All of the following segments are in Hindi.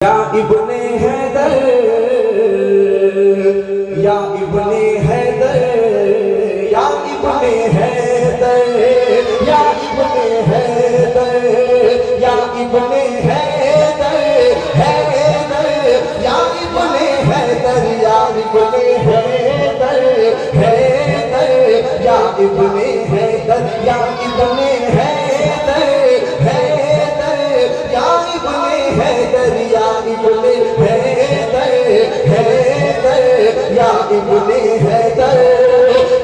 या इब्ने हैदर, या इब्ने हैदर, या इब्ने हैदर, या इब्ने हैदर, या इब्ने हैदर, हैदर, या इब्ने हैदर, या इब्ने हैदर, हैदर, या इब्ने हैदर, या इब्ने हैदर, हैदर, या इब्ने हैदर, या इब्ने हैदर, हैदर, या इब्ने हैदर।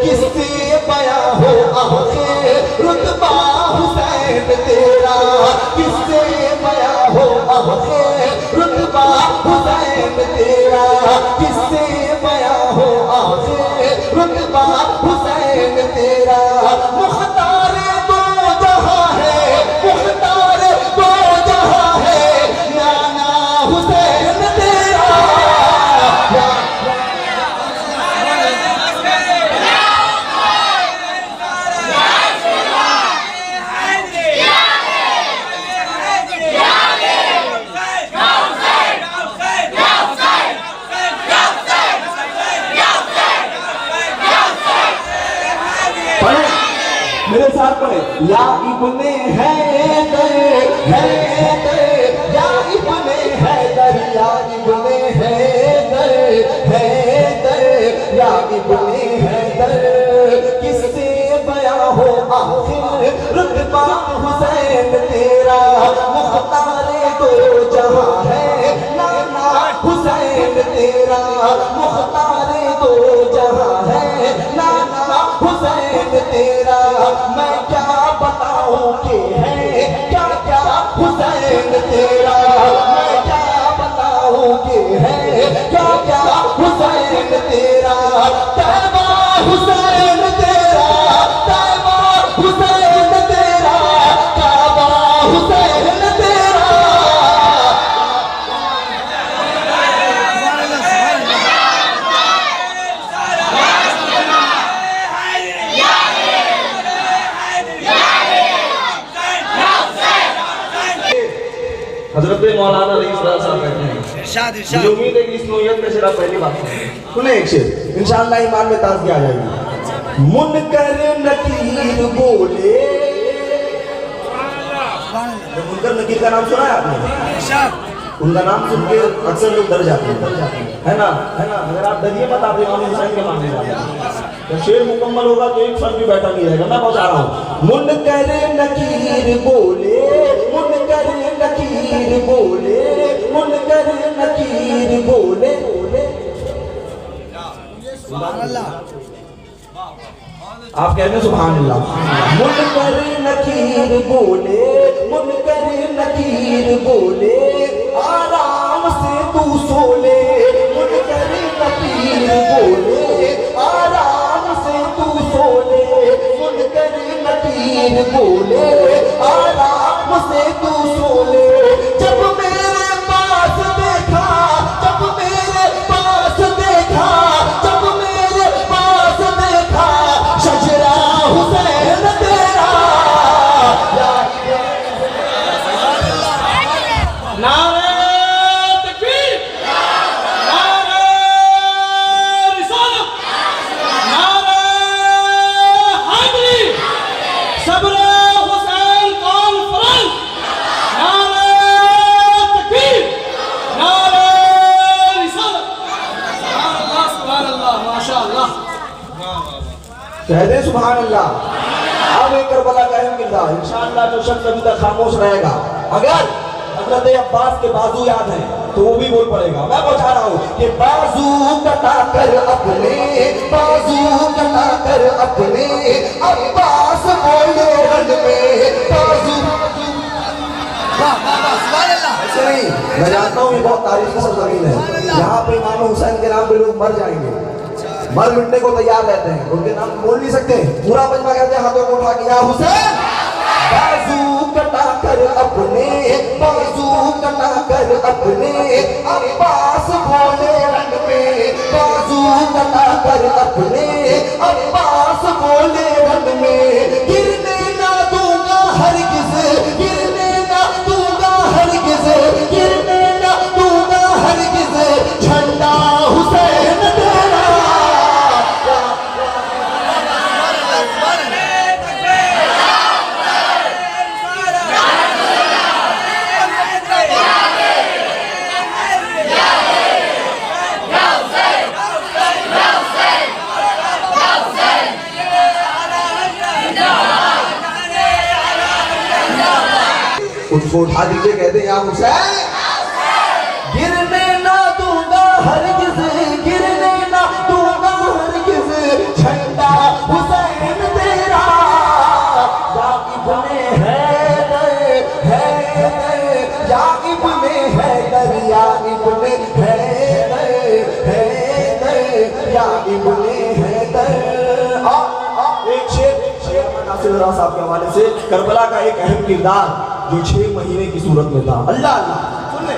किससे बया हो आखिर रुतबा हुसैन तेरा, किससे बया हो आखिर रुतबा हुसैन तेरा, किससे बया हो आखिर रुतबा हुसैन तेरा। मुख्तार दो जहां है, मुख्तार दो जहां है, नाना हुसैन तेरा। मेरे साथ पढ़े, या इब्ने हैदर, हैदर, या इब्ने हैदर, या इब्ने हैदर, हैदर, या इब्ने हैदर। किससे बया हो आखिर रुतबा हुसैन तेरा। मुख्तार दो जहां है, नाना हुसैन तेरा। मुख्तार दो जहां है, नाना हुसैन तेरा। मैं क्या बताऊं कि है क्या क्या हुसैन तेरा। मैं क्या बताऊं कि है क्या क्या हुसैन तेरा। तैबा हुसैन तेरा, तैबा हुसैन तेरा, काबा हुसैन तेरा। हजरत मौलाना रईस साहब कहते हैं, मुझे उम्मीद है कि इस नोयत में सिर्फ पहली बात सुने एक शेर, इंशाअल्लाह ईमान में ताज़गी आ जाएगी। मुनकर नकीर बोले, मुनकर नकीर का नाम सुना है आपने? उनका नाम सुन के अक्सर लोग डर जाते हैं, है ना, है ना। अगर आप डरिए मत, आप इमाम हुसैन के मानने वाले हैं। जब शेर मुकम्मल होगा तो एक फर्क भी बैठा नहीं रहेगा। मैं पहुंचा रहा हूँ। मुनकर नकीर बोले, मुनकर नकीर बोले, मुनकर नकीर बोले, आप कहते हैं सुभान अल्लाह। मुनकर नकीर बोले, मुनकर नकीर बोले, आराम से तू सोले। मुनकर नकीर बोले, आराम से तू सोले। मुनकर नकीर बोले, आराम से तू सोले। जब मेरे पास देखा, जब मेरे पास देखा, जब मेरे पास देखा, शजरा हुसैन तेरा। नारे तकबीर, नारे रिसालत, नारे हैदरी, सब्र हुसैन कॉन्फ्रेंस, नारे तकबीर, नारे रिसालत। सुभान अल्लाह, माशाअल्लाह। कह दे सुभान अल्लाह। अब एक करबला का अहम किरदार, इंशाअल्लाह जो शख्स अभी तक खामोश रहेगा, अगर हजरत अब्बास के बाजू याद है तो वो भी बोल पड़ेगा। मैं बता रहा हूँ कि बाजू कटा कर अपने, बाजू कटा कर अपने, अब्बास बोले रन में बाजू। ऐसे नहीं, मैं जानता हूँ ये बहुत तारीफ की सरजमीन है। यहाँ पे इमाम हुसैन के नाम पे लोग मर जाएंगे, मर मिटने को तैयार रहते हैं, उनके नाम बोल नहीं सकते। पूरा मजमा कहते हैं हाथों को उठा के, या हुसैन। बाजू कटा कर अपने, बाजू कटा कर अपने, अब्बास बोले रंग में। बाजू कटा कर अपने, अब्बास बोले रंग में। गिरने ना दूंगा हरगिज़, गिरने ना दूंगा हरगिज़, गिरने ना दूंगा इसको उठा दीजिए, कहते हैं या हुसैन। गिरने ना दूंगा हरगिज़, गिरने ना दूंगा हरगिज़, झंडा हुसैन तेरा या इब्ने हैदर, हैदर या इब्ने हैदर, या इब्ने हैदर, हैदर या इब्ने हैदर। एक शेर नासिर साहब के हवाले से, करबला का एक अहम किरदार जो 6 महीने की सूरत में था। अल्लाह अल्लाह सुन ले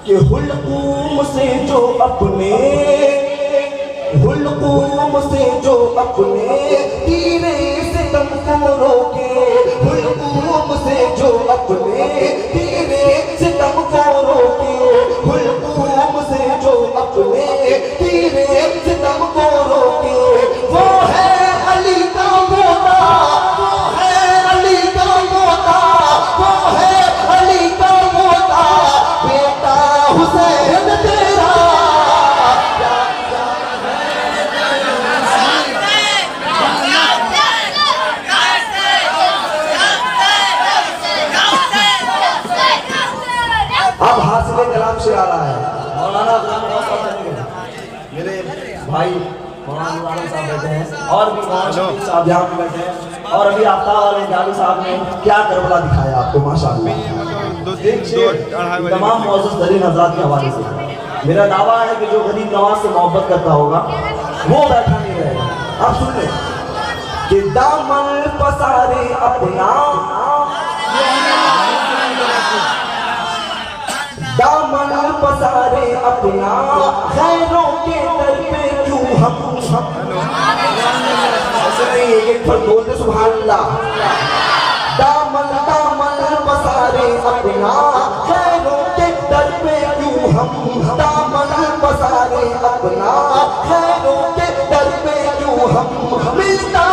कि हुल्कूम से जो अपने, हुल्कूम से जो अपने तीरे सितम को रोके, हुल्कूम से जो अपने तीरे सितम को रोके, हुल्कूम से जो अपने तीरे सितम को रोके, वो है अली का पोता, वो है अली का पोता, वो है अली का पोता, बेटा हुसैन तेरा। अब हासिल कलाम से आ रहा है मौलाना मेरे भाई मौलाना साहब बैठे हैं, और भी साहब यहाँ पे बैठे हैं, और अभी आफ्ताब वाले जालू साहब ने क्या करबला दिखाया आपको माशाअल्लाह। तमाम मौजूद दलील हज़रात के हवाले से मेरा दावा है कि जो गरीब नवाज से मोहब्बत करता होगा वो बैठा नहीं रहेगा। आप सुन ले कि दामन पसारे अपना, दामन पसारे अपना, खैरों के दर पे क्यों हम एक फल बोलते सुभान अल्लाह। दामन दामन पसारे अपना, खैरों के दर पे क्यों हम, दामन पसारे अपना, खैरों के दर पे क्यों हम, मिलता